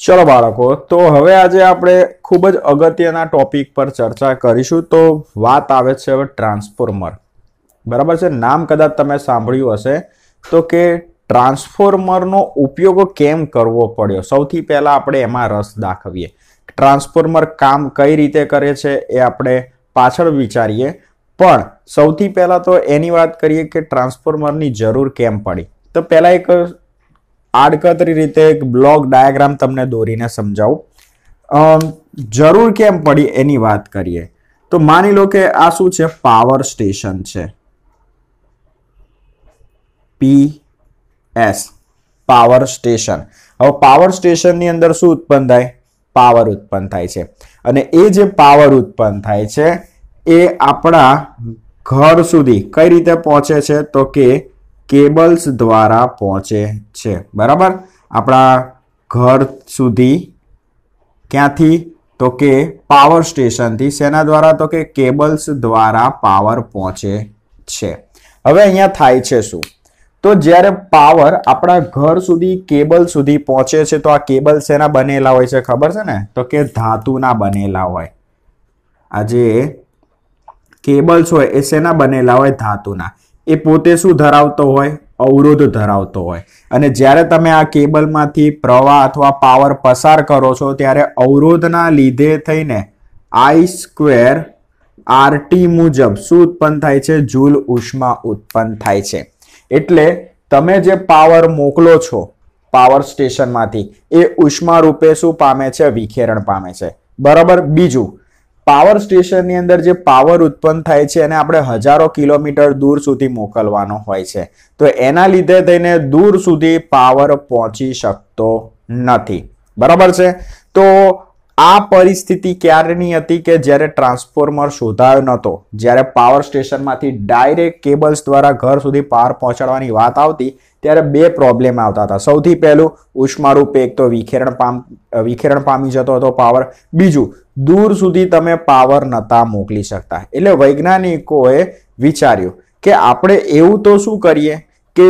चलो बाळको, तो हवे आज આપણે ખૂબ જ અગત્યના ટોપિક પર ચર્ચા કરીશું। તો વાત આવે છે હવે ટ્રાન્સફોર્મર, બરાબર છે। નામ કદાચ તમે સાંભળ્યું હશે તો કે ટ્રાન્સફોર્મરનો ઉપયોગ કેમ કરવો પડ્યો। સૌથી પહેલા આપણે એમાં રસ દાખવીએ। ટ્રાન્સફોર્મર કામ કઈ રીતે કરે છે એ આપણે પાછળ વિચારીએ, પણ સૌથી પહેલા તો એની વાત કરીએ કે ટ્રાન્સફોર્મરની જરૂર કેમ પડી। તો પહેલા એક આડકતરી રીતે એક બ્લોક ડાયાગ્રામ તમને દોરીને સમજાવું। જરૂર કેમ પડી એની વાત કરીએ તો માની લો કે આ શું છે, પાવર સ્ટેશન છે, PS પાવર સ્ટેશન। હવે પાવર સ્ટેશનની અંદર શું ઉત્પન્ન થાય? પાવર ઉત્પન્ન થાય છે, અને એ જે પાવર ઉત્પન્ન થાય છે એ આપણા ઘર સુધી કઈ રીતે પહોંચે છે તો કે કેબલ્સ દ્વારા પહોંચે છે, બરાબર। આપણા ઘર સુધી ક્યાંથી તો કે પાવર સ્ટેશનથી, શેના દ્વારા તો કે કેબલ્સ દ્વારા પાવર પહોંચે છે। હવે અહીંયા થાય છે શું, તો જ્યારે પાવર આપણા ઘર સુધી કેબલ સુધી પહોંચે છે તો આ કેબલ શેના બનેલા હોય છે ખબર છે ને, તો કે ધાતુના બનેલા હોય। આ જે કેબલ્સ હોય એ શેના બનેલા હોય? ધાતુના। એ પોતે શું ધરાવતો હોય? અવરોધ ધરાવતો હોય। અને જ્યારે તમે આ કેબલમાંથી પ્રવાહ અથવા પાવર પસાર કરો છો ત્યારે અવરોધના લીધે થઈને I²RT મુજબ શું ઉત્પન્ન થાય છે? જૂલ ઉષ્મા ઉત્પન્ન થાય છે। એટલે તમે જે પાવર મોકલો છો પાવર સ્ટેશનમાંથી એ ઉષ્મા રૂપે શું પામે છે? વિખેરણ પામે છે, બરાબર। બીજું, પાવર સ્ટેશનની અંદર જે પાવર ઉત્પન્ન થાય છે એને આપણે હજારો કિલોમીટર દૂર સુધી મોકલવાનો હોય છે, તો એના લીધે થઈને દૂર સુધી પાવર પહોંચી શકતો નથી, બરાબર છે। તો આ પરિસ્થિતિ ક્યારની હતી કે જ્યારે ટ્રાન્સફોર્મર શોધાયો નહોતો, જ્યારે પાવર સ્ટેશનમાંથી ડાયરેક્ટ કેબલ્સ દ્વારા ઘર સુધી પાવર પહોંચાડવાની વાત આવતી ત્યારે બે પ્રોબ્લેમ આવતા હતા। સૌથી પહેલું, ઉષ્મા રૂપે એક તો વિખેરણ પામી જતો હતો પાવર, બીજું દૂર સુધી તમે પાવર નતા મોકલી શકતા। એટલે વૈજ્ઞાનિકોએ વિચાર્યું કે આપણે એવું તો શું કરીએ કે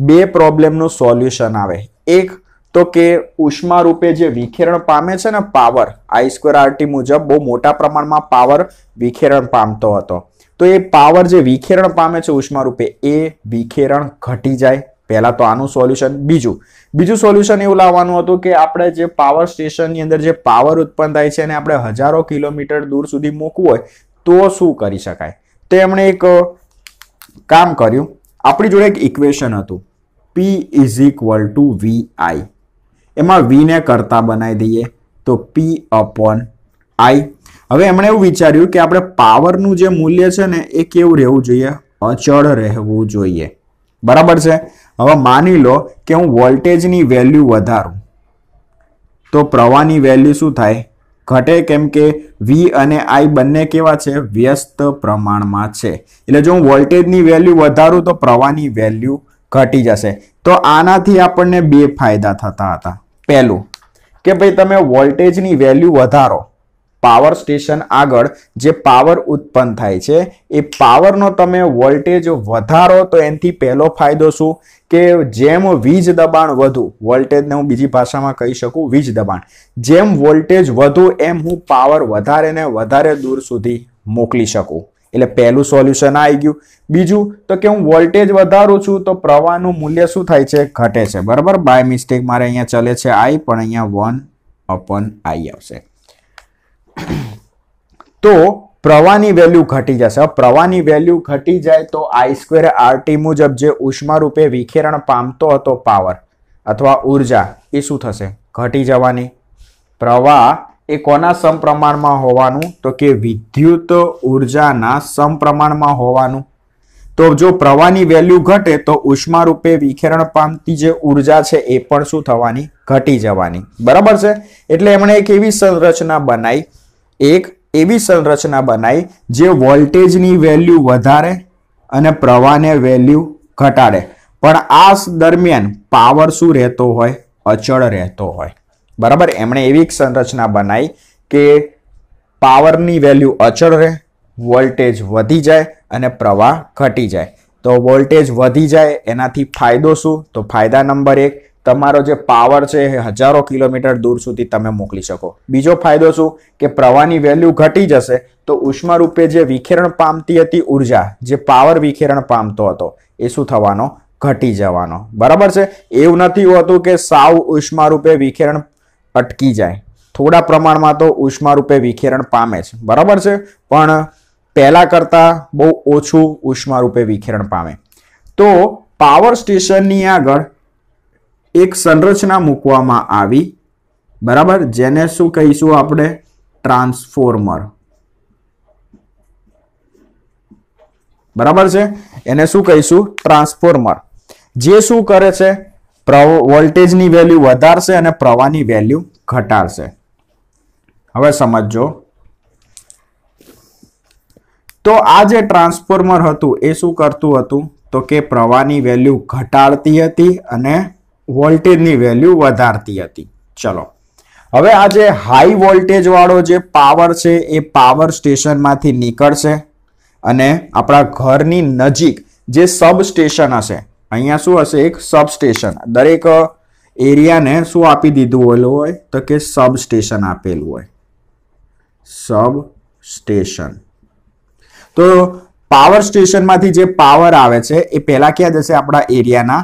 બે પ્રોબ્લેમનું સોલ્યુશન આવે। એક તો કે ઉષ્મા રૂપે જે વિખેરણ પામે છે ને પાવર, I²RT મુજબ બહુ મોટા પ્રમાણમાં પાવર વિખેરણ પામતો હતો, તો એ પાવર જે વિખેરણ પામે છે ઉષ્મા રૂપે એ વિખેરણ ઘટી જાય। પહેલા તો આનું સોલ્યુશન। બીજું સોલ્યુશન એવું લાવવાનું હતું કે આપણે જે પાવર સ્ટેશનની અંદર જે પાવર ઉત્પન્ન થાય છે એને આપણે હજારો કિલોમીટર દૂર સુધી મૂકવું હોય તો શું કરી શકાય। તો એમણે એક કામ કર્યું, આપણી જોડે એક ઇક્વેશન હતું P = VI, એમાં V ને કરતા બનાવી દઈએ તો P/I। હવે એમણે એવું વિચાર્યું કે આપણે પાવરનું જે મૂલ્ય છે ને એ કેવું રહેવું જોઈએ? અચળ રહેવું જોઈએ, બરાબર છે। હવે માની લો કે હું વોલ્ટેજની વેલ્યુ વધારું તો પ્રવાહની વેલ્યુ શું થાય? ઘટે, કેમ કે V અને I બંને કેવા છે? વ્યસ્ત પ્રમાણમાં છે। એટલે જો હું વોલ્ટેજની વેલ્યુ વધારું તો પ્રવાહની વેલ્યુ ઘટી જશે। તો આનાથી આપણને બે ફાયદા થતા હતા। પહેલું કે ભાઈ તમે વોલ્ટેજની વેલ્યુ વધારો, પાવર સ્ટેશન આગળ જે પાવર ઉત્પન્ન થાય છે એ પાવરનો તમે વોલ્ટેજ વધારો તો એનાથી પહેલો ફાયદો શું કે જેમ વીજ દબાણ વધુ, વોલ્ટેજને હું બીજી ભાષામાં કહી શકું વીજ દબાણ, જેમ વોલ્ટેજ વધુ એમ હું પાવર વધારે ને વધારે દૂર સુધી મોકલી શકું। એટલે પહેલું સોલ્યુશન આવી ગયું। બીજું તો કે હું વોલ્ટેજ વધારું છું તો પ્રવાહનું મૂલ્ય શું થાય છે? ઘટે છે, બરાબર। બાય મિસ્ટેક મારે અહીંયા ચલે છે I, પણ અહીંયા 1/I આવશે। તો પ્રવાહની વેલ્યુ ઘટી જશે। પ્રવાહની વેલ્યુ ઘટી જાય તો I²RT મુજબ જે ઉષ્મા રૂપે વિખેરણ પામતો હતો પાવર અથવા ઉર્જા એ શું થશે? ઘટી જવાની। પ્રવાહ એ કોના સમપ્રમાણમાં હોવાનું? તો કે વિદ્યુત ઉર્જાના સમપ્રમાણમાં હોવાનું। તો જો પ્રવાહની વેલ્યુ ઘટે તો ઉષ્મા રૂપે વિખેરણ પામતી જે ઉર્જા છે એ પણ શું થવાની? ઘટી જવાની, બરાબર છે। એટલે એમણે એક એવી સંરચના બનાવી જે વોલ્ટેજની વેલ્યુ વધારે અને પ્રવાહને વેલ્યુ ઘટાડે, પણ આ દરમિયાન પાવર શું રહેતો હોય? અચળ રહેતો હોય, બરાબર। એમણે એવી સંરચના બનાવી કે પાવરની વેલ્યુ અચળ રહે, વોલ્ટેજ વધી જાય અને પ્રવાહ ઘટી જાય। તો વોલ્ટેજ વધી જાય એનાથી ફાયદો શું? તો ફાયદા નંબર 1 તમારો જે પાવર છે એ હજારો કિલોમીટર દૂર સુધી તમે મોકલી શકો. બીજો ફાયદો શું કે પ્રવાહની વેલ્યુ ઘટી જશે તો ઉષ્મા રૂપે જે વિખેરણ પામતી હતી ઉર્જા, જે પાવર વિખેરણ પામતો હતો એ શું થવાનો? ઘટી જવાનો. બરાબર છે. એવું નથી હોતું કે સાવ ઉષ્મા રૂપે વિખેરણ અટકી જાય. થોડા પ્રમાણમાં તો ઉષ્મા રૂપે વિખેરણ પામે છે. બરાબર છે. પણ પહેલા કરતા બહુ ઓછું ઉષ્મા રૂપે વિખેરણ પામે. તો પાવર સ્ટેશનની આગળ એક સંરચના મૂકવામાં આવી. બરાબર, જેને શું કહીશું આપણે? ટ્રાન્સફોર્મર. બરાબર છે. એને શું કહીશું? ટ્રાન્સફોર્મર. જે શું કરે છે? વોલ્ટેજની વેલ્યુ વધારશે અને પ્રવાહની વેલ્યુ ઘટાડશે. હવે સમજો. તો આ જે ટ્રાન્સફોર્મર હતું એ શું કરતું હતું? તો કે પ્રવાહની વેલ્યુ ઘટાડતી હતી અને વોલ્ટેજની વેલ્યુ વધારતી હતી. ચલો, હવે આ જે હાઈ વોલ્ટેજ વાળો જે પાવર છે એ પાવર સ્ટેશનમાંથી નીકળશે અને આપણા ઘરની નજીક જે સબ સ્ટેશન હશે, અહીંયા શું હશે? એક સબ સ્ટેશન. દરેક એરિયાને શું આપી દીધું હોય? તો કે સબ સ્ટેશન આપેલું હોય. સબ સ્ટેશન. તો પાવર સ્ટેશનમાંથી જે પાવર આવે છે એ પહેલા ક્યાં જશે? આપણા એરિયાના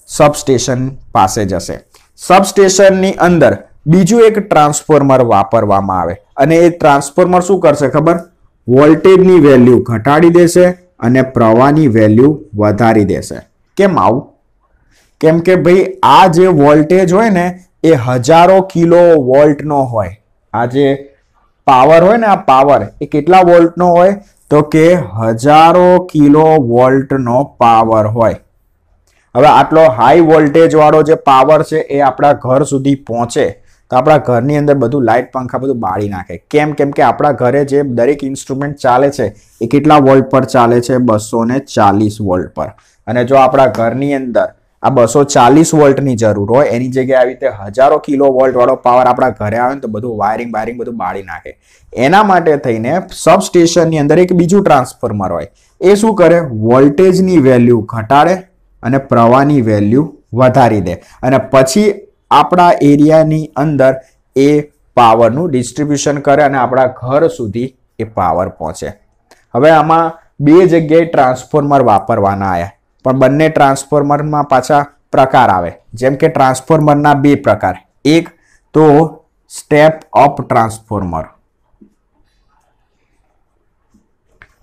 સબસ્ટેશન પાસે જશે. સબસ્ટેશનની અંદર બીજું એક ટ્રાન્સફોર્મર વાપરવામાં આવે અને એ ટ્રાન્સફોર્મર શું કરશે ખબર? વોલ્ટેજની વેલ્યુ ઘટાડી દેશે અને પ્રવાહની વેલ્યુ વધારી દેશે. કેમ આવું? કેમ કે ભાઈ આ જે વોલ્ટેજ હોય ને એ હજારો કિલો વોલ્ટનો હોય. આ જે પાવર હોય ને, આ પાવર એ કેટલા વોલ્ટનો હોય? તો કે હજારો કિલો વોલ્ટનો પાવર હોય. હવે આટલો હાઈ વોલ્ટેજ વાળો જે પાવર છે એ આપણા ઘર સુધી પહોંચે તો આપણા ઘરની અંદર બધું લાઇટ પંખા બધું બાળી નાખે. કેમ? કેમ કે આપણા ઘરે જે દરેક ઇન્સ્ટ્રુમેન્ટ ચાલે છે એ કેટલા વોલ્ટ પર ચાલે છે? 240 વોલ્ટ પર. અને જો આપણા ઘરની અંદર આ 240 વોલ્ટની જરૂર હોય એની જગ્યાએ આવી રીતે હજારો કિલો વોલ્ટ વાળો પાવર આપણા ઘરે આવે ને તો બધું વાયરિંગ બધું બાળી નાખે. એના માટે થઈને સબસ્ટેશનની અંદર એક બીજું ટ્રાન્સફોર્મર હોય. એ શું કરે? વોલ્ટેજની વેલ્યુ ઘટાડે અને પ્રવાહની વેલ્યુ વધારી દે અને પછી આપણા એરિયાની અંદર એ પાવરનું ડિસ્ટ્રીબ્યુશન કરે અને આપણા ઘર સુધી એ પાવર પહોંચે. હવે આમાં બે જગ્યાએ ટ્રાન્સફોર્મર વાપરવાના આવ્યા, પણ બંને ટ્રાન્સફોર્મરમાં પાછા પ્રકાર આવે. જેમ કે ટ્રાન્સફોર્મરના બે પ્રકાર. એક તો સ્ટેપ અપ ટ્રાન્સફોર્મર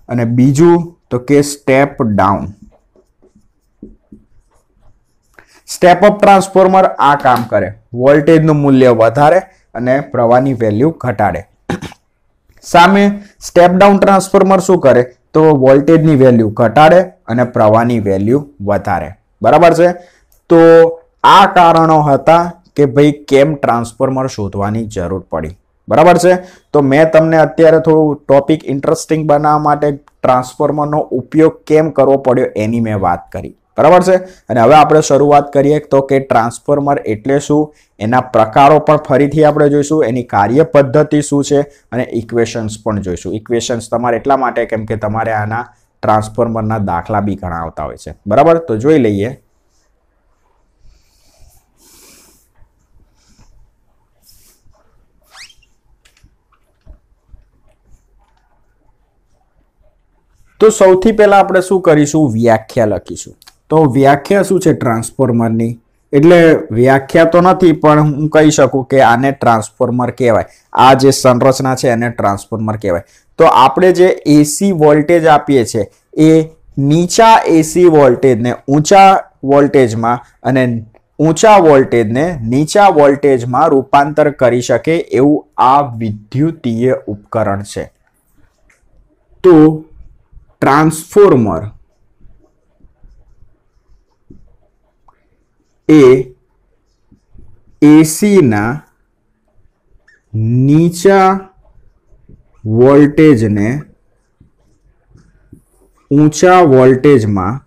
અને બીજું તો કે step down. Step up transformer આ કામ કરે, વોલ્ટેજનું મૂલ્ય વધારે અને પ્રવાહની વેલ્યુ ઘટાડે. સામે સ્ટેપ ડાઉન ટ્રાન્સફોર્મર શું કરે? તો વોલ્ટેજની વેલ્યુ ઘટાડે અને પ્રવાહની વેલ્યુ વધારે. બરાબર છે. તો આ કારણો હતા કે ભાઈ કેમ ટ્રાન્સફોર્મર શોધવાની જરૂર પડી. બરાબર છે. તો મેં તમને અત્યારે થોડું ટોપિક ઇન્ટરેસ્ટિંગ બનાવવા માટે ટ્રાન્સફોર્મરનો ઉપયોગ કેમ કરવો પડ્યો એની મેં વાત કરી. બરાબર છે. અને હવે આપણે શરૂઆત કરીએ તો કે ટ્રાન્સફોર્મર એટલે શું, એના પ્રકારો પણ ફરીથી આપણે જોઈશું, એની કાર્ય પદ્ધતિ શું છે અને ઇક્વેશન્સ પણ જોઈશું. ઇક્વેશન્સ તમારે એટલા માટે કેમ કે તમારે આના ટ્રાન્સફોર્મરના દાખલા બી ઘણા આવતા હોય છે. બરાબર, તો જોઈ લઈએ. તો સૌથી પહેલા આપણે શું કરીશું? વ્યાખ્યા લખીશું. તો વ્યાખ્યા શું છે ટ્રાન્સફોર્મરની? એટલે વ્યાખ્યા તો નથી પણ હું કહી શકું કે આને ટ્રાન્સફોર્મર કહેવાય. આ જે સંરચના છે એને ટ્રાન્સફોર્મર કહેવાય. તો આપણે જે એસી વોલ્ટેજ આપીએ છીએ એ નીચા એસી વોલ્ટેજને ઊંચા વોલ્ટેજમાં અને ઊંચા વોલ્ટેજને નીચા વોલ્ટેજમાં રૂપાંતર કરી શકે એવું આ વિદ્યુતીય ઉપકરણ છે. તો ટ્રાન્સફોર્મર એ એસીના નીચા વોલ્ટેજને ઊંચા વોલ્ટેજમાં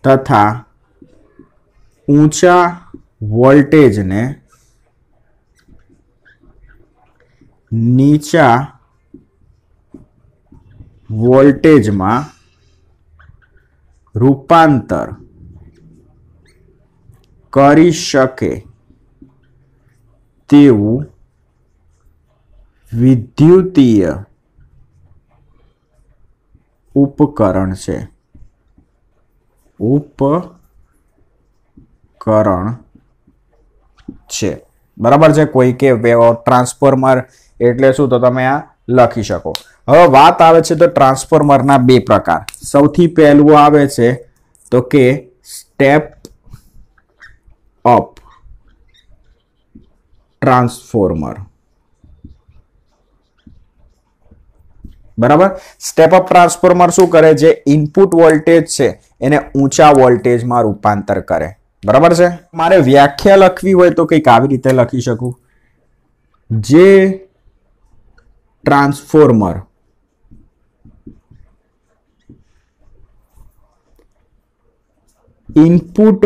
તથા ઊંચા વોલ્ટેજને નીચા વોલ્ટેજમાં રૂપાંતર કરી શકે તેવું વિદ્યુતીય ઉપકરણ છે. બરાબર છે. કોઈ કે ટ્રાન્સફોર્મર એટલે શું, તો તમે આ લખી શકો. હવે વાત આવે છે તો ટ્રાન્સફોર્મરના બે પ્રકાર. સૌથી પહેલું આવે છે તો કે સ્ટેપ અપ ટ્રાન્સફોર્મર. બરાબર. સ્ટેપ અપ ટ્રાન્સફોર્મર શું કરે? જે ઇનપુટ વોલ્ટેજ છે એને ઊંચા વોલ્ટેજમાં રૂપાંતર કરે. બરાબર છે. મારે વ્યાખ્યા લખવી હોય તો કંઈક આવી રીતે લખી શકું. જે ટ્રાન્સફોર્મર ઇનપુટ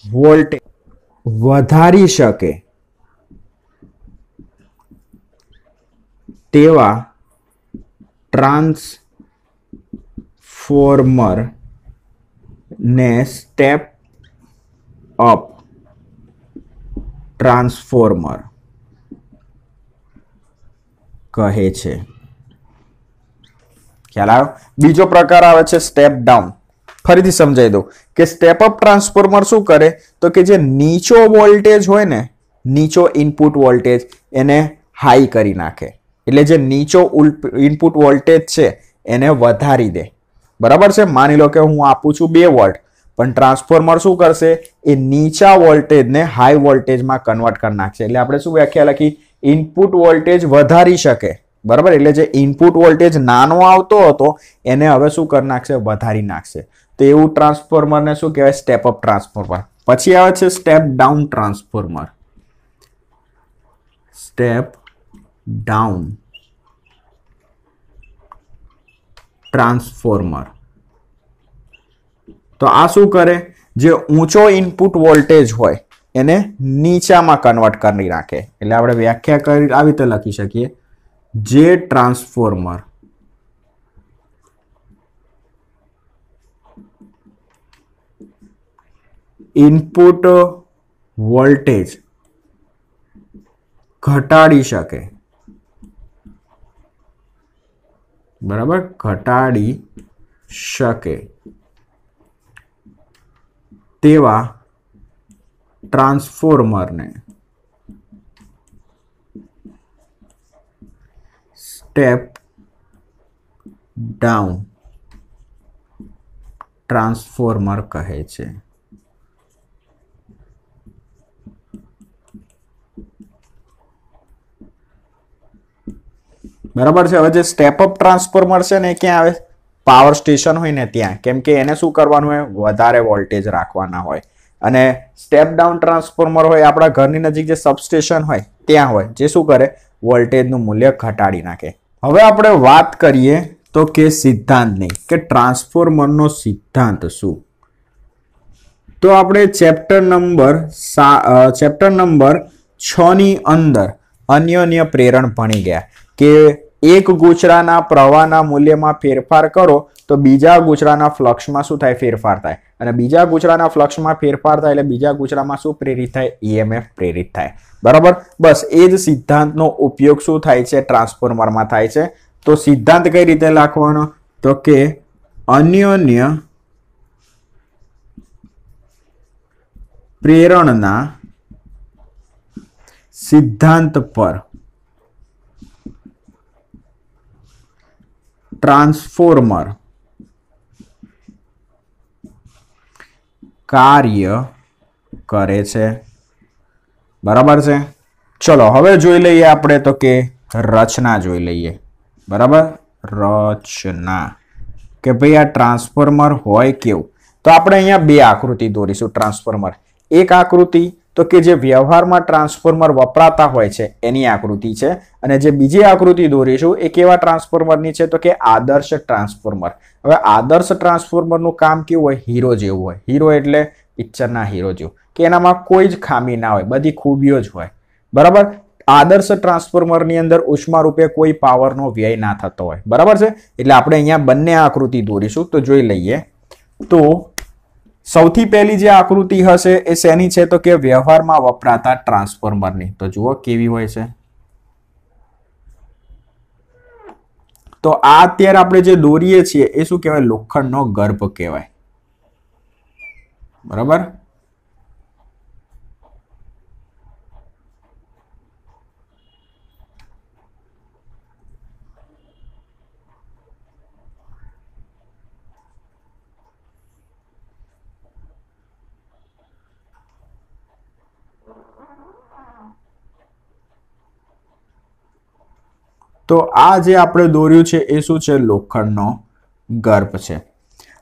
વોલ્ટેજ વધારી શકે તેવા ટ્રાન્સફોર્મર ને સ્ટેપ અપ ટ્રાન્સફોર્મર કહે છે. ખ્યાલ આવ્યો? બીજો પ્રકાર આવે છે સ્ટેપ ડાઉન. ફરીથી સમજાવી દઉં કે સ્ટેપ અપ ટ્રાન્સફોર્મર શું કરે તો કે જે નીચો વોલ્ટેજ હોય ને, નીચો ઇનપુટ વોલ્ટેજ એને હાઈ કરી નાખે. એટલે જે નીચો ઇનપુટ વોલ્ટેજ છે એને વધારી દે. બરાબર છે. માની લો કે હું આપું છું 2 વોલ્ટ, પણ ટ્રાન્સફોર્મર શું કરશે? એ નીચા વોલ્ટેજને હાઈ વોલ્ટેજમાં કન્વર્ટ કરી નાખશે. એટલે આપણે શું વ્યાખ્યા લખી? ઇનપુટ વોલ્ટેજ વધારી શકે. બરાબર. એટલે જે ઇનપુટ વોલ્ટેજ નાનો આવતો હતો એને હવે શું કરી નાખશે? વધારી નાખશે. તો એવું ટ્રાન્સફોર્મરને શું કહેવાય? Step up transformer. પછી આવે છે step down transformer. Step down transformer. તો આ શું કરે? જે ઊંચો ઇનપુટ વોલ્ટેજ હોય એને નીચામાં કન્વર્ટ કરી નાખે. એટલે આપણે વ્યાખ્યા કરી આવી રીતે લખી શકીએ. જે ટ્રાન્સફોર્મર ઇનપુટ વોલ્ટેજ ઘટાડી શકે. બરાબર. ઘટાડી શકે તેવા ટ્રાન્સફોર્મરને સ્ટેપ ડાઉન ટ્રાન્સફોર્મર કહે છે. બરાબર છે. હવે જે સ્ટેપ અપ ટ્રાન્સફોર્મર છે ને ક્યાં આવે? પાવર સ્ટેશન હોય ને ત્યાં. કેમ કે એને શું કરવાનું હોય? વધારે વોલ્ટેજ રાખવાના હોય. અને સ્ટેપ ડાઉન ટ્રાન્સફોર્મર હોય આપણા ઘરની નજીક જે સબસ્ટેશન હોય ત્યાં હોય, જે શું કરે? વોલ્ટેજનું મૂલ્ય ઘટાડી નાખે. હવે આપણે વાત કરીએ તો કે સિદ્ધાંતની, કે ટ્રાન્સફોર્મરનો સિદ્ધાંત શું? તો આપણે ચેપ્ટર નંબર 6 ની અંદર અન્યોન્ય પ્રેરણ ભણી ગયા કે એક ગૂંચળાના પ્રવાહના મૂલ્યમાં ફેરફાર કરો તો બીજા ગૂંચળાના ફ્લક્સમાં શું થાય? ફેરફાર થાય. અને બીજા ગૂંચળાના ફ્લક્સમાં ફેરફાર થાય એટલે બીજા ગૂંચળામાં શું પ્રેરિત થાય? EMF પ્રેરિત થાય. બરાબર. બસ એ જ સિદ્ધાંતનો ઉપયોગ શું થાય છે? ટ્રાન્સફોર્મરમાં થાય છે. તો સિદ્ધાંત કઈ રીતે લખવાનો? તો કે અન્યોન્ય પ્રેરણના સિદ્ધાંત પર ટ્રાન્સફોર્મર કાર્ય કરે છે. બરાબર છે. ચલો હવે જોઈ લઈએ આપણે તો કે રચના જોઈ લઈએ. બરાબર. રચના કે ભાઈ આ ટ્રાન્સફોર્મર હોય કેવું? તો આપણે અહીંયા 2 આકૃતિ દોરીશું ટ્રાન્સફોર્મર. એક આકૃતિ તો કે જે વ્યવહારમાં ટ્રાન્સફોર્મર વપરાતા હોય છે એની આકૃતિ છે, અને જે બીજી આકૃતિ દોરીશું એ કેવા ટ્રાન્સફોર્મરની છે? તો કે આદર્શ ટ્રાન્સફોર્મર. હવે આદર્શ ટ્રાન્સફોર્મરનું કામ કેવું હોય? હીરો જેવું હોય. હીરો એટલે પિક્ચરના હીરો જેવું, કે એનામાં કોઈ જ ખામી ના હોય, બધી ખૂબીઓ જ હોય. બરાબર. આદર્શ ટ્રાન્સફોર્મરની અંદર ઉષ્મા રૂપે કોઈ પાવરનો વ્યય ના થતો હોય, બરાબર છે. એટલે આપણે અહીંયા બંને આકૃતિ દોરીશું. તો જોઈ લઈએ. તો સૌથી પહેલી જે આકૃતિ હશે એ શેની છે? તો કે વ્યવહારમાં વપરાતા ટ્રાન્સફોર્મરની. તો જુઓ કેવી હોય છે. તો આ અત્યારે આપણે જે દોરીએ છીએ એ શું કહેવાય? લોખંડનો ગર્ભ કહેવાય, બરાબર. તો આ જે આપણે દોર્યું છે એ શું છે? લોખંડનો ગર્ભ છે.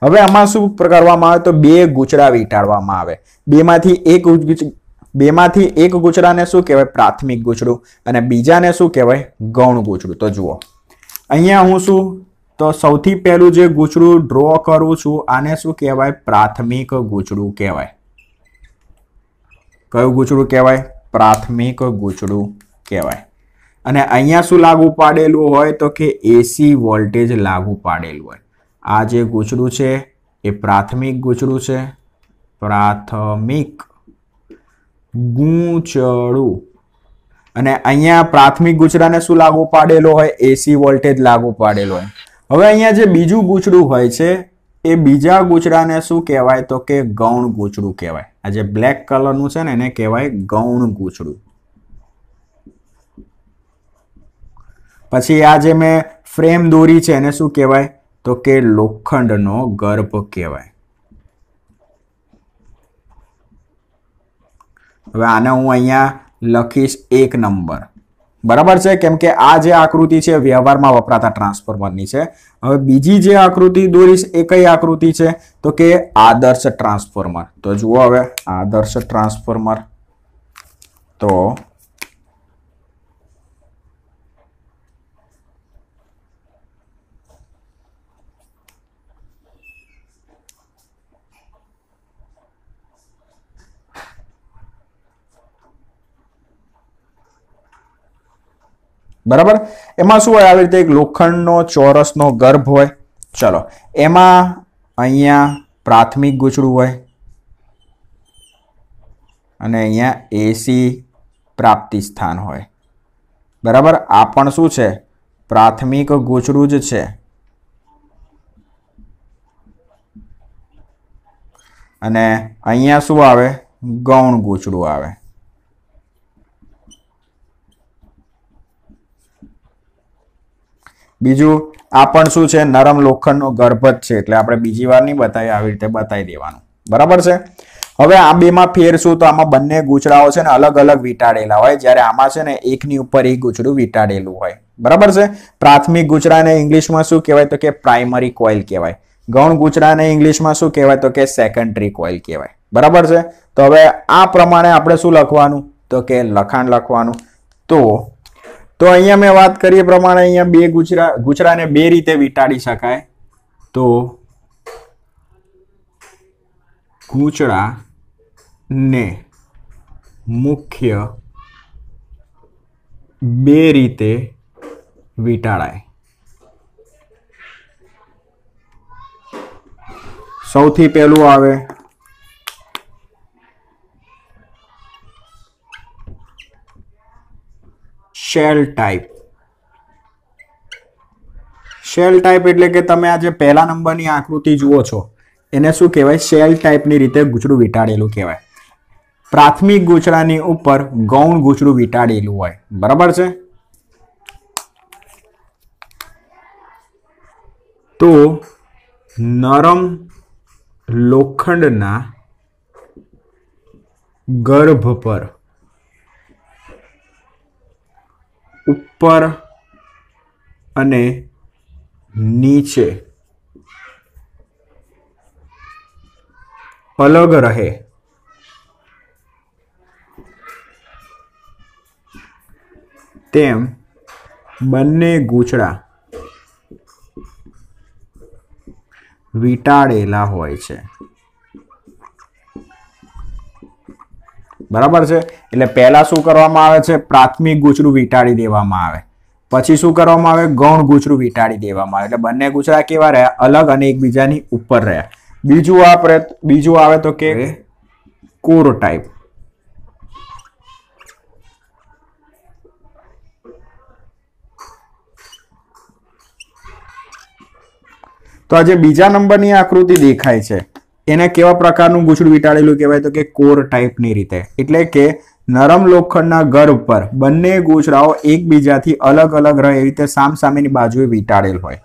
હવે આમાં શું કરવામાં આવે? તો બે ગૂંચળા વીંટાળવામાં આવે. બેમાંથી એક ગૂંચળાને શું કહેવાય? પ્રાથમિક ગૂંચળું. અને બીજાને શું કહેવાય? ગૌણ ગૂંચળું. તો જુઓ અહીંયા હું શું, તો સૌથી પહેલું જે ગૂંચળું ડ્રો કરું છું આને શું કહેવાય? પ્રાથમિક ગૂંચળું કહેવાય. કયું ગૂંચળું કહેવાય? પ્રાથમિક ગૂંચળું કહેવાય. અને અહીંયા શું લાગુ પાડેલું હોય? તો કે એસી વોલ્ટેજ લાગુ પાડેલું હોય. આ જે ગૂંચળું છે એ પ્રાથમિક ગૂંચળું છે, પ્રાથમિક ગૂંચળું. અને અહીંયા પ્રાથમિક ગૂંચળાને શું લાગુ પાડેલો હોય? એસી વોલ્ટેજ લાગુ પાડેલો હોય. હવે અહીંયા જે બીજું ગૂંચળું હોય છે એ બીજા ગૂંચળાને શું કહેવાય? તો કે ગૌણ ગૂંચળું કહેવાય. આ જે બ્લેક કલરનું છે ને એને કહેવાય ગૌણ ગૂંચળું. પછી આ જે મેં ફ્રેમ દોરી છે એને શું કહેવાય? તો કે લોખંડનો ગર્ભ કહેવાય. હવે આને હું અહીંયા લખીશ 1 નંબર, બરાબર છે. કેમ કે આ જે આકૃતિ છે વ્યવહારમાં વપરાતા ટ્રાન્સફોર્મરની છે. હવે બીજી જે આકૃતિ દોરીશ એ કઈ આકૃતિ છે? તો કે આદર્શ ટ્રાન્સફોર્મર. તો જુઓ હવે આદર્શ ટ્રાન્સફોર્મર. તો બરાબર, એમાં શું હોય? આવી રીતે એક લોખંડનો ચોરસનો ગર્ભ હોય. ચલો, એમાં અહીંયા પ્રાથમિક ગૂંચળું હોય અને અહીંયા એસી પ્રાપ્તિ સ્થાન હોય, બરાબર. આ પણ શું છે? પ્રાથમિક ગૂંચળું જ છે. અને અહીંયા શું આવે? ગૌણ ગૂંચળું આવે. બીજું આ પણ શું છે? નરમ લોખંડનો ગર્ભ જ છે. એટલે આપણે બીજી વાર નહીં બતાવીએ, આવી રીતે બતાવી દેવાનું, બરાબર છે. હવે આ બેમાં ફેર શું? તો આમાં બંને ગૂંચળાઓ છે ને અલગ અલગ વીંટાળેલા હોય, જ્યારે આમાં છે ને એકની ઉપર એક ગૂંચળું વીંટાળેલું હોય, બરાબર છે. પ્રાથમિક ગૂંચળાને ઇંગ્લિશમાં શું કહેવાય? તો કે પ્રાઇમરી કોઇલ કહેવાય. ગૌણ ગૂંચળાને ઇંગ્લિશમાં શું કહેવાય? તો કે સેકન્ડરી કોઇલ કહેવાય, બરાબર છે. તો હવે આ પ્રમાણે આપણે શું લખવાનું? તો કે લખાણ લખવાનું. તો અહીંયા મેં વાત કરી પ્રમાણે અહીંયા બે ગૂંચળાને બે રીતે વીંટાળી શકાય. તો ગૂંચળાને મુખ્ય બે રીતે વીંટાળાય. સૌથી પહેલું આવે શેલ ટાઈપ. શેલ ટાઈપ એટલે કે તમે આ જે પહેલા નંબરની આકૃતિ જુઓ છો એને શું કહેવાય? શેલ ટાઈપની રીતે ગૂંચળું વીંટાળેલું કહેવાય. પ્રાથમિક ગૂંચળાની ઉપર ગૌણ ગૂંચળું વીંટાળેલું હોય, બરાબર છે. તો નરમ લોખંડના ગર્ભ પર ઉપર અને નીચે અલગ રહે તેમ બંને ગૂંચળા વીંટાળેલા હોય છે. બરાબર છે. એટલે પહેલા શું કરવામાં આવે છે, પ્રાથમિક ગૂંચળું વીંટાળી દેવામાં આવે, પછી શું કરવામાં આવે, ગૌણ ગૂંચળું વીંટાળી દેવામાં આવે. એટલે બંને ગૂંચળા કેવા રહ્યા, અલગ અને એકબીજાની ઉપર રહ્યા. બીજું આવે તો કે કોર ટાઈપ. તો આ જે બીજા નંબરની આકૃતિ દેખાય છે એને કેવા પ્રકારનું ગૂંચળું વીંટાળેલું કહેવાય, તો કે કોર ટાઈપની રીતે. એટલે કે નરમ લોખંડના ગર્ભ પર બંને ગૂંચળાઓ એકબીજાથી અલગ અલગ રહે એવી રીતે સામસામેની બાજુએ વીંટાળેલ હોય.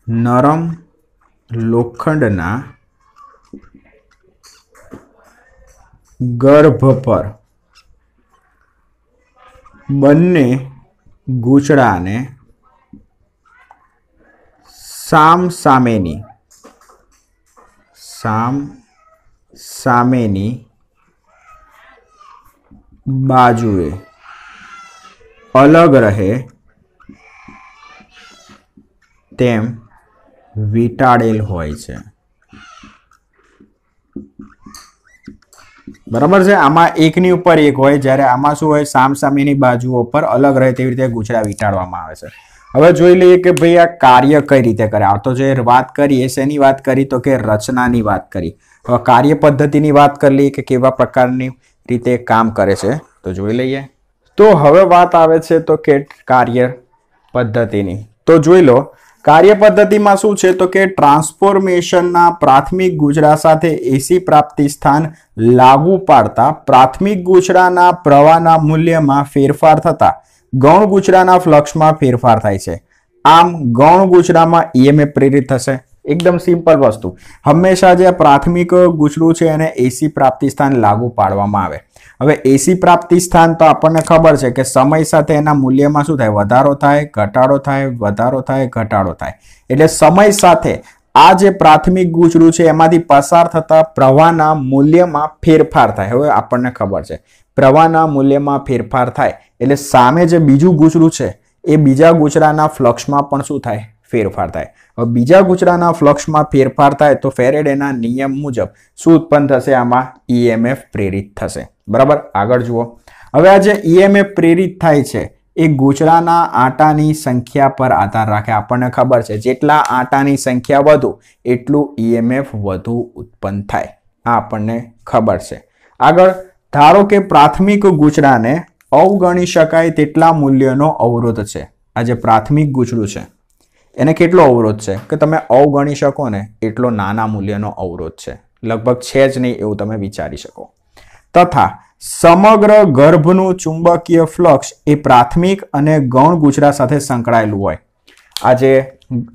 નરમ લોખંડના ગર્ભ પર બંને ગૂંચળાને સામસામેની બાજુએ અલગ રહે તેમ વીંટાળેલ હોય છે. બરાબર છે. આમાં એકની ઉપર એક હોય, જ્યારે આમાં શું હોય, સામસામેની બાજુઓ પર અલગ રહે તેવી રીતે ગૂંચળા વીંટાળવામાં આવે છે. હવે જોઈ લઈએ કે ભાઈ આ કાર્ય કઈ રીતે કરે. આ તો જે વાત કરી એ શેની વાત કરી, તો કે રચનાની વાત કરી. હવે કાર્ય પદ્ધતિની વાત કરી લઈએ કે કેવા પ્રકારની રીતે કામ કરે છે, તો જોઈ લઈએ. તો હવે વાત આવે છે તો કે કાર્ય પદ્ધતિની. તો જોઈ લો, કાર્ય પદ્ધતિમાં શું છે, તો કે ટ્રાન્સફોર્મેશનના પ્રાથમિક ગૂંચળા સાથે એસી પ્રાપ્તિ સ્થાન લાગુ પાડતા પ્રાથમિક ગૂંચળાના પ્રવાહના મૂલ્યમાં ફેરફાર થતા ગૌણ ગૂંચળાના ફ્લક્સમાં ફેરફાર થાય છે. આમ ગૌણ ગૂંચળામાં ઈએમએફ પ્રેરિત થશે. એકદમ સિમ્પલ વસ્તુ. હંમેશા જે પ્રાથમિક ગૂંચળું છે એને એસી પ્રાપ્તિ સ્થાન લાગુ પાડવામાં આવે. હવે એસી પ્રાપ્તિ સ્થાન તો આપણને ખબર છે કે સમય સાથે એના મૂલ્યમાં શું થાય, વધારો થાય, ઘટાડો થાય, વધારો થાય, ઘટાડો થાય. એટલે સમય સાથે આ જે પ્રાથમિક ગૂંચળું છે એમાંથી પસાર થતા પ્રવાહના મૂલ્યમાં ફેરફાર થાય. હવે આપણને ખબર છે પ્રવાહના મૂલ્યમાં ફેરફાર થાય એટલે સામે જે બીજું ગૂંચળું છે એ બીજા ગૂંચળાના ફ્લક્સમાં પણ શું થાય, ફેરફાર થાય. હવે બીજા ગૂંચળાના ફ્લક્સમાં ફેરફાર થાય તો ફેરેડેના નિયમ મુજબ શું ઉત્પન્ન થશે, આમાં ઈએમએફ પ્રેરિત થશે. બરાબર. આગળ જુઓ. હવે આ જે ઈએમએફ પ્રેરિત થાય છે એ ગૂંચળાના આંટાની સંખ્યા પર આધાર રાખે. આપણને ખબર છે જેટલા આંટાની સંખ્યા વધુ એટલું ઈએમએફ વધુ ઉત્પન્ન થાય. આ આપણને ખબર છે. આગળ ધારો કે પ્રાથમિક ગૂંચળાને અવગણી શકાય તેટલા મૂલ્યનો અવરોધ છે. આ જે પ્રાથમિક ગૂંચળું છે એને કેટલો અવરોધ છે કે તમે અવગણી શકો ને એટલો નાના મૂલ્યનો અવરોધ છે, લગભગ છે જ નહીં એવું તમે વિચારી શકો. તથા સમગ્ર ગર્ભનું ચુંબકીય ફ્લક્સ એ પ્રાથમિક અને ગૌણ ગૂંચળા સાથે સંકળાયેલું હોય. આ જે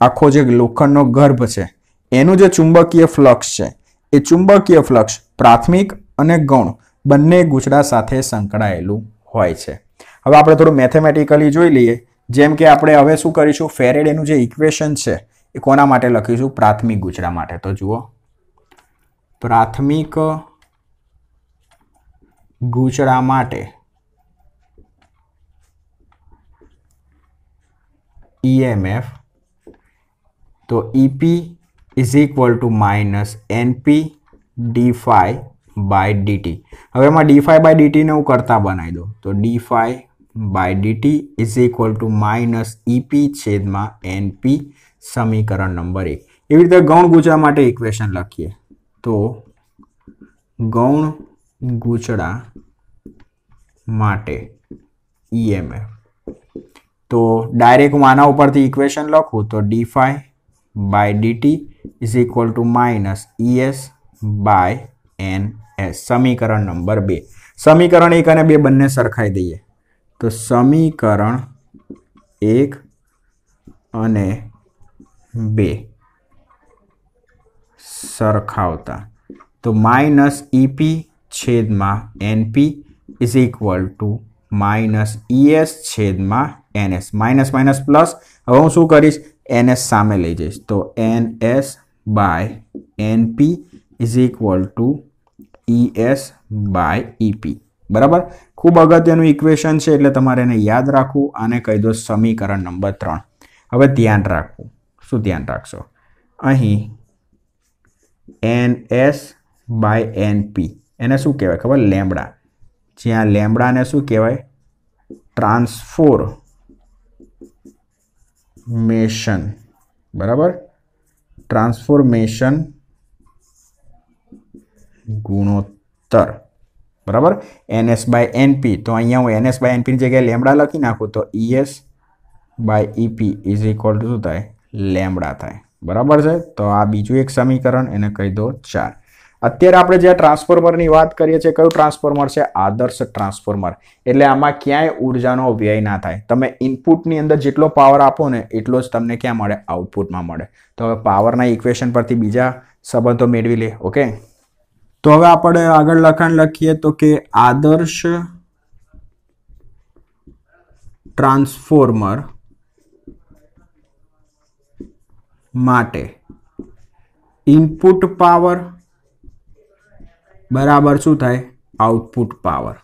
આખો જે લોખંડનો ગર્ભ છે એનું જે ચુંબકીય ફ્લક્સ છે એ ચુંબકીય ફ્લક્સ પ્રાથમિક અને ગૌણ બંને ગૂંચળા સાથે સંકળાયેલું હોય છે. હવે આપણે થોડું મેથેમેટિકલી જોઈ લઈએ. જેમ કે આપણે હવે શું કરીશું, ફેરેડેનું જે ઇક્વેશન છે એ કોના માટે લખીશું, પ્રાથમિક ગૂંચળા માટે. તો જુઓ, પ્રાથમિક ગૂંચળા માટે EMF તો EP is equal to minus NP d phi by dt. હવે એમાં d phi બાય dt ને હું કરતા બનાવી દઉં તો d phi by dt is equal to minus EP છેદમાં NP, સમીકરણ નંબર 1. એવી રીતે ગૌણ ગૂંચળા માટે ઇક્વેશન લખીએ તો ગૌણ ગૂંચળા માટે EMF તો ડાયરેક્ટ હું આના ઉપરથી ઇક્વેશન લખું તો d phi by dt is equal to minus ES by NS, સમીકરણ નંબર 2. સમીકરણ 1 અને 2 બંને સરખાઈ દઈએ તો સમીકરણ 1 અને 2 સરખાવતા તો માઇનસ EP છેદમાં NP is equal to minus ES છેદમાં NS. Minus minus plus. હવે હું શું કરીશ, NS સામે લઈ જઈશ તો NS by NP is equal to ES by EP. બરાબર. ખૂબ અગત્યનું ઇક્વેશન છે એટલે તમારે એને યાદ રાખવું. આને કહી દો સમીકરણ નંબર 3. હવે ધ્યાન રાખવું. શું ધ્યાન રાખશો, અહીં NS બાય NP એને શું કહેવાય ખબર? લેમ્બડા. જ્યાં લેમ્બડાને શું કહેવાય? ટ્રાન્સફોર્મેશન. બરાબર, ટ્રાન્સફોર્મેશન ગુણોત્તર. બરાબર, NS/NP. તો અહીંયા હું NS/NP ની જગ્યાએ લેમ્બડા લખી નાખું તો ES/EP ઇઝ ઇક્વલ ટુ શું થાય? લેમ્બડા થાય. બરાબર છે. તો આ બીજું એક સમીકરણ, એને કહી દો 4. અત્યારે આપણે જે ટ્રાન્સફોર્મરની વાત કરીએ છીએ, કયું ટ્રાન્સફોર્મર છે? આદર્શ ટ્રાન્સફોર્મર. એટલે આમાં ક્યાંય ઉર્જાનો વ્યય ના થાય. તમે ઇનપુટની અંદર જેટલો પાવર આપો ને એટલો જ તમને ક્યાં મળે? આઉટપુટમાં મળે. તો હવે પાવરના ઇક્વેશન પરથી બીજા સંબંધો મેળવી લે. ઓકે, તો હવે આપણે આગળ લખાણ લખીએ તો કે આદર્શ ટ્રાન્સફોર્મર માટે ઇનપુટ પાવર બરાબર શું થાય? Output power.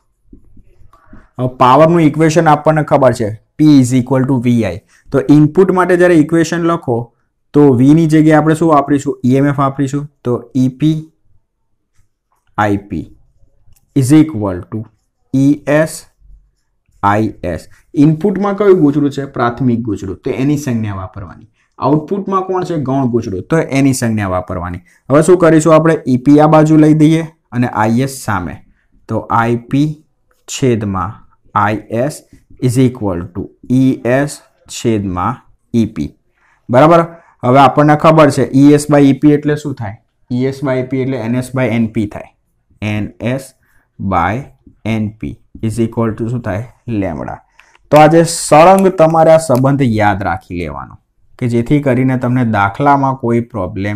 હવે પાવરનું ઇક્વેશન આપણને ખબર છે, P is equal two VI. તો ઇનપુટ માટે જ્યારે ઇક્વેશન લખો તો V ની જગ્યાએ આપણે શું વાપરીશું? EMF વાપરીશું. તો EP IP is equal to ES IS. ઇનપુટમાં કયું ગૂંચળું છે? પ્રાથમિક ગૂંચળું. તો એની સંજ્ઞા વાપરવાની. આઉટપુટમાં કોણ છે? ગૌણ ગૂંચળું. તો એની સંજ્ઞા વાપરવાની. હવે શું કરીશું આપણે? EP આ બાજુ લઈ દઈએ અને IS સામે. તો IP છેદમાં IS is equal to ES છેદમાં EP. બરાબર. હવે આપણને ખબર છે ES/EP એટલે શું થાય? ES/EP એટલે NS/NP થાય. NS/NP ઇઝ ઇક્વલ ટુ શું થાય? લેમ્બડા. તો આજે સળંગ તમારે આ સંબંધ યાદ રાખી લેવાનો કે જેથી કરીને તમને દાખલામાં કોઈ પ્રોબ્લેમ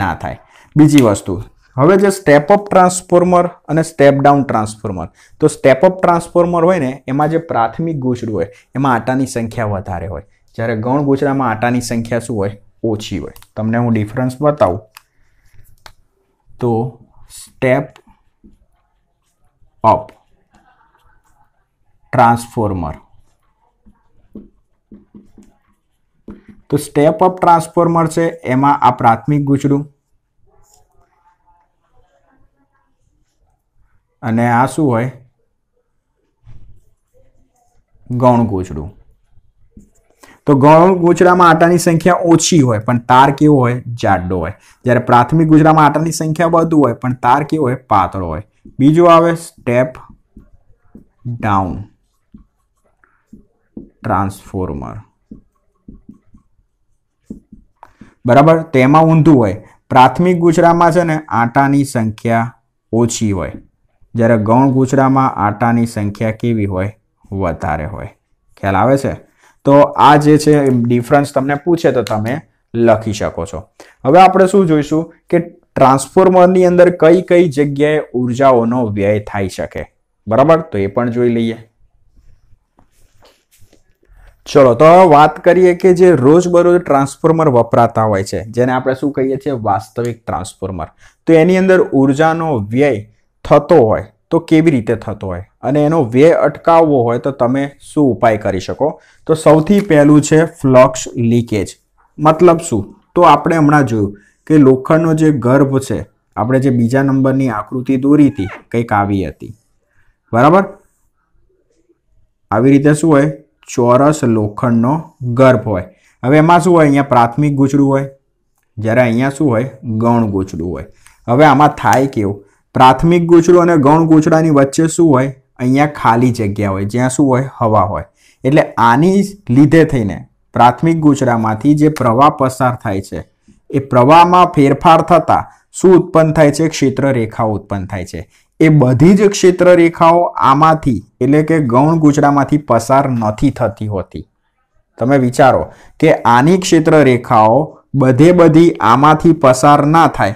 ના થાય. બીજી વસ્તુ, હવે જે સ્ટેપ અપ ટ્રાન્સફોર્મર અને સ્ટેપ ડાઉન ટ્રાન્સફોર્મર. તો સ્ટેપ અપ ટ્રાન્સફોર્મર હોય ને એમાં જે પ્રાથમિક ગૂંચળું હોય એમાં આટાની સંખ્યા વધારે હોય, જ્યારે ગૌણ ગૂંચળામાં આટાની સંખ્યા શું હોય? ઓછી હોય. તમને હું ડિફરન્સ બતાવું તો સ્ટેપ અપ ટ્રાન્સફોર્મર. તો સ્ટેપ અપ ટ્રાન્સફોર્મર છે એમાં આ પ્રાથમિક ગૂંચળું અને આ શું હોય? ગૌણ ગૂંચળું. તો ગૌણ ગૂંચળામાં આટાની સંખ્યા ઓછી હોય પણ તાર કેવો હોય? જાડો હોય. જ્યારે પ્રાથમિક ગૂંચળામાં આટાની સંખ્યા વધુ હોય પણ તાર કેવો હોય? પાતળો હોય. બીજું આવે સ્ટેપ ડાઉન ટ્રાન્સફોર્મર. બરાબર, તેમાં ઊંધું હોય. પ્રાથમિક ગૂંચળામાં છે ને આટાની સંખ્યા ઓછી હોય, જ્યારે ગૌણ ગૂંચળામાં આટાની સંખ્યા કેવી હોય? વધારે હોય. ખ્યાલ આવે છે? તો આ જે છે ડિફરન્સ તમને પૂછે તો તમે લખી શકો છો. હવે આપણે શું જોઈશું કે ટ્રાન્સફોર્મરની અંદર કઈ કઈ જગ્યાએ ઉર્જાઓનો વ્યય થઈ શકે. બરાબર, તો એ પણ જોઈ લઈએ. ચલો, તો વાત કરીએ કે જે રોજબરોજ ટ્રાન્સફોર્મર વપરાતા હોય છે જેને આપણે શું કહીએ છીએ? વાસ્તવિક ટ્રાન્સફોર્મર. તો એની અંદર ઉર્જાનો વ્યય થતો હોય તો કેવી રીતે થતો હોય અને એનો વ્યય અટકાવવો હોય તો તમે શું ઉપાય કરી શકો? તો સૌથી પહેલું છે ફ્લક્સ લીકેજ. મતલબ શું? તો આપણે હમણાં જોયું કે લોખંડનો જે ગર્ભ છે, આપણે જે બીજા નંબરની આકૃતિ દોરી હતી કંઈક આવી હતી. બરાબર, આવી રીતે શું હોય? ચોરસ લોખંડનો ગર્ભ હોય. હવે એમાં શું હોય? અહીંયા પ્રાથમિક ગૂંચળું હોય, જ્યારે અહીંયા શું હોય? ગૌણ ગૂંચળું હોય. હવે આમાં થાય કેવું? પ્રાથમિક ગૂંચળું અને ગૌણ ગૂંચળાની વચ્ચે શું હોય? અહીંયા ખાલી જગ્યા હોય જ્યાં શું હોય? હવા હોય. એટલે આની લીધે થઈને પ્રાથમિક ગૂંચળામાંથી જે પ્રવાહ પસાર થાય છે એ પ્રવાહમાં ફેરફાર થતા શું ઉત્પન્ન થાય છે? ક્ષેત્ર રેખાઓ ઉત્પન્ન થાય છે. એ બધી જ ક્ષેત્ર રેખાઓ આમાંથી એટલે કે ગૌણ ગૂંચળામાંથી પસાર નથી થતી હોતી. તમે વિચારો કે આની ક્ષેત્ર રેખાઓ બધી આમાંથી પસાર ના થાય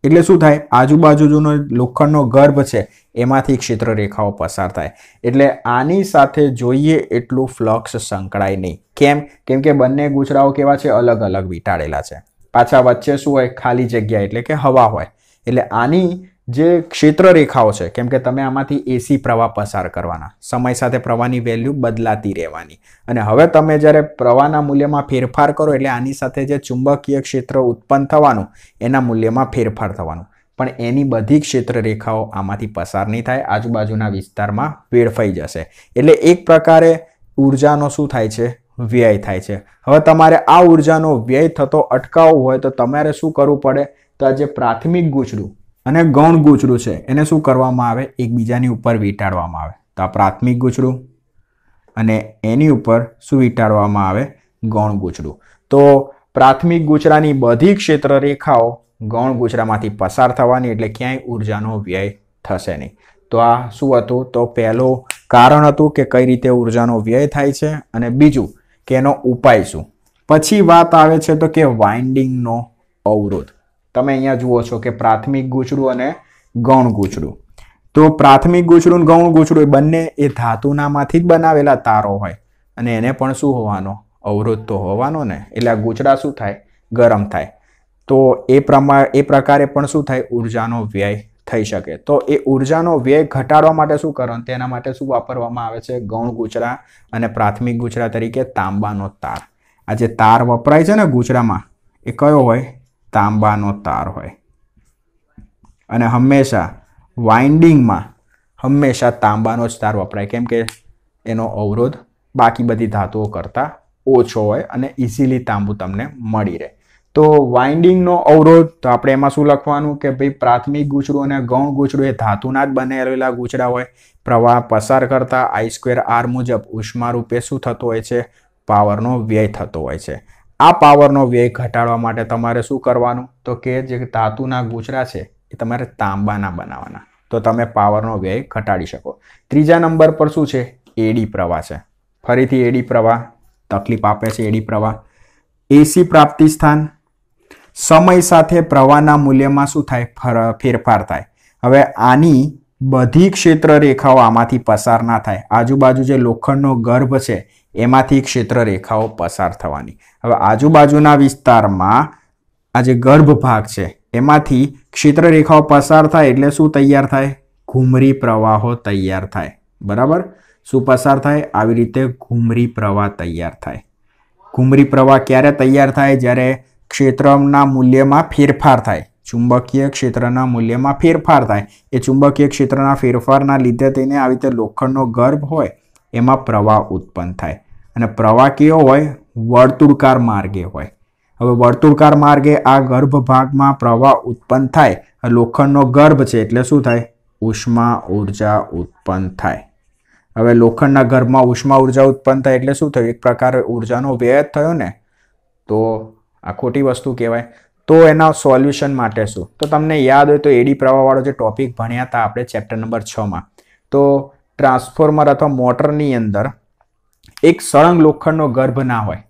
એટલે શું થાય? આજુબાજુનો લોખંડનો ગર્ભ છે એમાંથી ક્ષેત્ર રેખાઓ પસાર થાય. એટલે આની સાથે જોઈએ એટલું ફ્લક્સ સંકળાય નહીં. કેમ? કેમ કે બંને ગૂંચળાઓ કેવા છે? અલગ અલગ વીંટાળેલા છે. પાછા વચ્ચે શું હોય? ખાલી જગ્યા એટલે કે હવા હોય. એટલે આની જે ક્ષેત્ર રેખાઓ છે, કેમ કે તમે આમાંથી એસી પ્રવાહ પસાર કરવાના, સમય સાથે પ્રવાહની વેલ્યુ બદલાતી રહેવાની, અને હવે તમે જ્યારે પ્રવાહના મૂલ્યમાં ફેરફાર કરો એટલે આની સાથે જે ચુંબકીય ક્ષેત્ર ઉત્પન્ન થવાનું એના મૂલ્યમાં ફેરફાર થવાનું. પણ એની બધી ક્ષેત્ર રેખાઓ આમાંથી પસાર નહીં થાય, આજુબાજુના વિસ્તારમાં વેડફાઈ જશે. એટલે એક પ્રકારે ઉર્જાનો શું થાય છે? વ્યય થાય છે. હવે તમારે આ ઉર્જાનો વ્યય થતો અટકાવવો હોય તો તમારે શું કરવું પડે? તો આ જે પ્રાથમિક ગૂંચળું અને ગૌણ ગૂંચળું છે એને શું કરવામાં આવે? એકબીજાની ઉપર વીંટાળવામાં આવે. તો આ પ્રાથમિક ગૂંચળું અને એની ઉપર શું વીંટાળવામાં આવે? ગૌણ ગૂંચળું. તો પ્રાથમિક ગૂંચળાની બધી ક્ષેત્ર રેખાઓ ગૌણ ગૂંચળામાંથી પસાર થવાની, એટલે ક્યાંય ઉર્જાનો વ્યય થશે નહીં. તો આ શું હતું? તો પહેલું કારણ હતું કે કઈ રીતે ઉર્જાનો વ્યય થાય છે, અને બીજું કે એનો ઉપાય શું. પછી વાત આવે છે તો કે વાઇન્ડિંગનો અવરોધ. તમે અહીંયા જુઓ છો કે પ્રાથમિક ગૂંચળું અને ગૌણ ગૂંચળું. તો પ્રાથમિક ગૂંચળું અને ગૌણ ગૂંચળું બંને એ ધાતુનામાંથી જ બનાવેલા તારો હોય, અને એને પણ શું હોવાનો? અવરોધ તો હોવાનો ને. એટલે આ ગૂંચળા શું થાય? ગરમ થાય. તો એ પ્રકારે પણ શું થાય? ઉર્જાનો વ્યય થઈ શકે. તો એ ઉર્જાનો વ્યય ઘટાડવા માટે શું કરવાનું? તેના માટે શું વાપરવામાં આવે છે? ગૌણ ગૂંચળા અને પ્રાથમિક ગૂંચળા તરીકે તાંબાનો તાર. આ જે તાર વપરાય છે ને ગૂંચળામાં, એ કયો હોય? તાંબાનો તાર હોય. અને હંમેશા વાઇન્ડિંગમાં હંમેશા તાંબાનો જ તાર વપરાય, કેમ કે એનો અવરોધ બાકી બધી ધાતુઓ કરતાં ઓછો હોય અને ઇઝીલી તાંબુ તમને મળી રહે. તો વાઇન્ડિંગનો અવરોધ, તો આપણે એમાં શું લખવાનું કે ભાઈ પ્રાથમિક ગૂંચળું અને ગૌણ ગૂંચળું એ ધાતુના જ બનેલા ગૂંચળા હોય. પ્રવાહ પસાર કરતા I²R મુજબ ઉષ્મા રૂપે શું થતું હોય છે? પાવરનો વ્યય થતો હોય છે. આ પાવરનો વ્યય ઘટાડવા માટે તમારે શું કરવાનું? તો કે જે ધાતુના ગૂંચળા છે એ તમારે તાંબાના બનાવવાના, તો તમે પાવરનો વ્યય ઘટાડી શકો. ત્રીજા નંબર પર શું છે? એડી પ્રવાહ છે. ફરીથી એડી પ્રવાહ તકલીફ આપે છે. એડી પ્રવાહ એસી પ્રાપ્તિ સ્થાન, સમય સાથે પ્રવાહના મૂલ્યમાં શું થાય? ફેરફાર થાય. હવે આની બધી ક્ષેત્ર રેખાઓ આમાંથી પસાર ના થાય. આજુબાજુ જે લોખંડનો ગર્ભ છે એમાંથી ક્ષેત્ર રેખાઓ પસાર થવાની. હવે આજુબાજુના વિસ્તારમાં આ જે ગર્ભ ભાગ છે એમાંથી ક્ષેત્ર રેખાઓ પસાર થાય એટલે શું તૈયાર થાય? ઘૂમરી પ્રવાહો તૈયાર થાય. બરાબર? શું પસાર થાય? આવી રીતે ઘૂમરી પ્રવાહ તૈયાર થાય. ઘૂમરી પ્રવાહ ક્યારે તૈયાર થાય? જ્યારે ક્ષેત્રના મૂલ્યમાં ફેરફાર થાય. ચુંબકીય ક્ષેત્રના મૂલ્યમાં ફેરફાર થાય. એ ચુંબકીય ક્ષેત્રના ફેરફારના લીધે તેને આવી રીતે લોખંડનો ગર્ભ હોય એમાં પ્રવાહ ઉત્પન્ન થાય. અને પ્રવાહ કેવો હોય? વર્તુળાકાર માર્ગે હોય. હવે વર્તુળાકાર માર્ગે આ ગર્ભ ભાગમાં પ્રવાહ ઉત્પન્ન થાય. લોખંડનો ગર્ભ છે એટલે શું થાય? ઉષ્મા ઉર્જા ઉત્પન્ન થાય. હવે લોખંડના ગર્ભમાં ઉષ્મા ઉર્જા ઉત્પન્ન થાય એટલે શું થયું? એક પ્રકારે ઉર્જાનો વ્યય થયો ને. તો આ ખોટી વસ્તુ કહેવાય. તો એના સોલ્યુશન માટે શું? તો તમને યાદ હોય તો એડી પ્રવાહવાળો જે ટોપિક ભણ્યા હતા આપણે ચેપ્ટર નંબર 6માં, તો ટ્રાન્સફોર્મર અથવા મોટરની અંદર એક સળંગ લોખંડનો ગર્ભ ના હોય.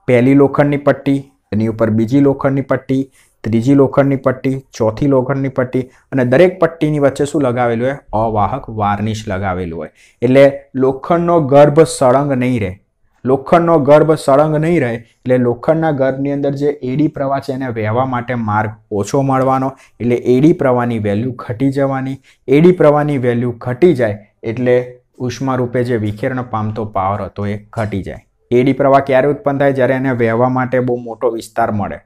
પહેલી લોખંડની પટ્ટી, એની ઉપર બીજી લોખંડની પટ્ટી, ત્રીજી લોખંડની પટ્ટી, ચોથી લોખંડની પટ્ટી, અને દરેક પટ્ટીની વચ્ચે શું લગાવેલું હોય? અવાહક વાર્નિશ લગાવેલું હોય. એટલે લોખંડનો ગર્ભ સળંગ નહીં રહે. લોખંડનો ગર્ભ સળંગ નહીં રહે એટલે લોખંડના ગર્ભની અંદર જે એડી પ્રવાહ છે એને વહેવા માટે માર્ગ ઓછો મળવાનો, એટલે એડી પ્રવાહની વેલ્યુ ઘટી જવાની. એડી પ્રવાહની વેલ્યુ ઘટી જાય એટલે ઉષ્મા રૂપે જે વિખેરણ પામતો પાવર હતો એ ઘટી જાય. એડી પ્રવાહ ક્યારે ઉત્પન્ન થાય? જ્યારે એને વહેવા માટે બહુ મોટો વિસ્તાર મળે,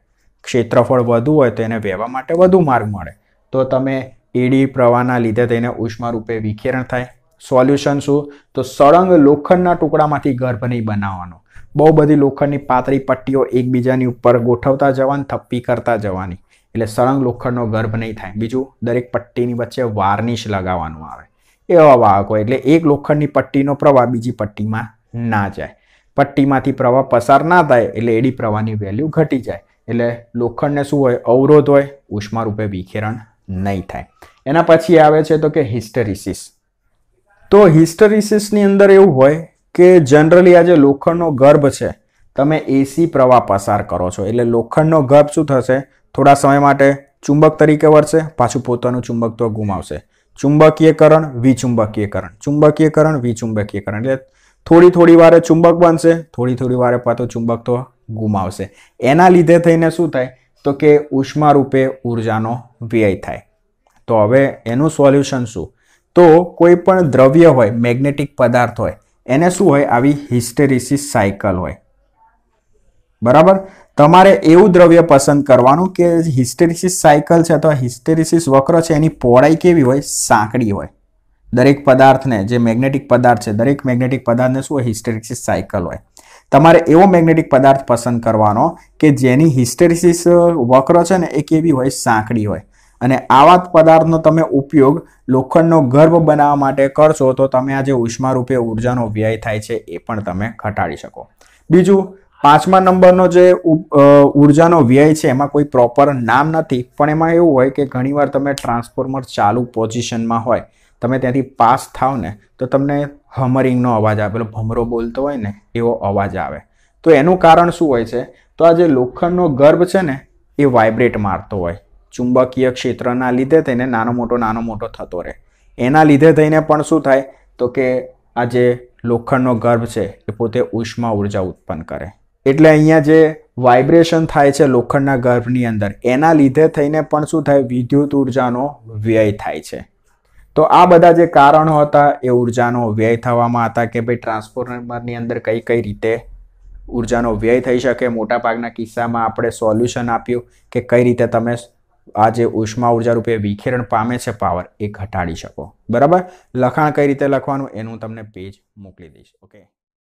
ક્ષેત્રફળ વધુ હોય તો એને વહેવા માટે વધુ માર્ગ મળે. તો તમે એડી પ્રવાહના લીધે તેને ઉષ્મા રૂપે વિખેરણ થાય. સોલ્યુશન શું? તો સળંગ લોખંડના ટુકડામાંથી ગર્ભ નહીં બનાવવાનો. બહુ બધી લોખંડની પાતળી પટ્ટીઓ એકબીજાની ઉપર ગોઠવતા જવાની, થપ્પી કરતા જવાની, એટલે સળંગ લોખંડનો ગર્ભ નહીં થાય. બીજું, દરેક પટ્ટીની વચ્ચે વાર્નિશ લગાવવાનું આવે. એવા વાહક હોય એટલે એક લોખંડની પટ્ટીનો પ્રવાહ બીજી પટ્ટીમાં ના જાય. પટ્ટીમાંથી પ્રવાહ પસાર ના થાય એટલે એડી પ્રવાહની વેલ્યુ ઘટી જાય. એટલે લોખંડને શું હોય? અવરોધ હોય, ઉષ્મા રૂપે વિખેરણ નહીં થાય. એના પછી આવે છે તો કે હિસ્ટેરિસિસ. તો હિસ્ટેરિસિસની અંદર એવું હોય કે જનરલી આ જે લોખંડનો ગર્ભ છે તમે એસી પ્રવાહ પસાર કરો છો એટલે લોખંડનો ગર્ભ શું થશે? થોડા સમય માટે ચુંબક તરીકે વર્તે, પાછું પોતાનું ચુંબકત્વ ગુમાવશે. ચુંબકીયકરણ, વિચુંબકીયકરણ, ચુંબકીયકરણ, વિચુંબકીયકરણ, એટલે થોડી વારે ચુંબક બનશે, થોડી વારે પાછું ચુંબકત્વ ગુમાવશે. એના લીધે થઈને શું થાય? તો કે ઉષ્મા રૂપે ઉર્જાનો વ્યય થાય. તો હવે એનું સોલ્યુશન શું? તો કોઈ પણ દ્રવ્ય હોય, મેગ્નેટિક પદાર્થ હોય, એને શું હોય? આવી હિસ્ટેરિસિસ સાયકલ હોય. બરાબર. તમારે એવું દ્રવ્ય પસંદ કરવાનું કે હિસ્ટેરિસિસ સાયકલ છે અથવા હિસ્ટેરિસિસ વક્ર છે એની પહોળાઈ કેવી હોય? સાંકડી હોય. દરેક પદાર્થને, જે મેગ્નેટિક પદાર્થ છે, દરેક મેગ્નેટિક પદાર્થને શું હોય? હિસ્ટેરિસિસ સાયકલ હોય. તમારે એવો મેગ્નેટિક પદાર્થ પસંદ કરવાનો કે જેની હિસ્ટેરિસિસ વક્ર છે ને એ કેવી હોય? સાંકડી હોય. અને આવા પદાર્થનો તમે ઉપયોગ લોખંડનો ગર્ભ બનાવવા માટે કરશો તો તમે આ જે ઉષ્મારૂપે ઉર્જાનો વ્યય થાય છે એ પણ તમે ઘટાડી શકો. બીજું, 5મા નંબરનો જે ઉર્જાનો વ્યય છે એમાં કોઈ પ્રોપર નામ નથી, પણ એમાં એવું હોય કે ઘણીવાર તમે ટ્રાન્સફોર્મર ચાલુ પોઝિશનમાં હોય, તમે ત્યાંથી પાસ થાવ ને તો તમને હમરિંગનો અવાજ આવે, પેલો ભમરો બોલતો હોય ને એવો અવાજ આવે. તો એનું કારણ શું હોય છે? તો આ જે લોખંડનો ગર્ભ છે ને એ વાઇબ્રેટ મારતો હોય, ચુંબકીય ક્ષેત્રના લીધે થઈને નાનો મોટો થતો રહે. એના લીધે થઈને પણ શું થાય? તો કે આ જે લોખંડનો ગર્ભ છે એ પોતે ઉષ્મા ઉર્જા ઉત્પન્ન કરે. એટલે અહીંયા જે વાઇબ્રેશન થાય છે લોખંડના ગર્ભની અંદર, એના લીધે થઈને પણ શું થાય? વિદ્યુત ઉર્જાનો વ્યય થાય છે. તો આ બધા જે કારણો હતા એ ઉર્જાનો વ્યય થવામાં હતા કે ભાઈ ટ્રાન્સફોર્મરની અંદર કઈ કઈ રીતે ઉર્જાનો વ્યય થઈ શકે. મોટા ભાગના કિસ્સામાં આપણે સોલ્યુશન આપ્યું કે કઈ રીતે તમે આ જે ઉષ્મા ઉર્જા રૂપે વિખેરણ પામે છે પાવર એ ઘટાડી શકો. બરાબર. લખાણ કઈ રીતે લખવાનું એનું તમને પેજ મોકલી દઈશ. ઓકે.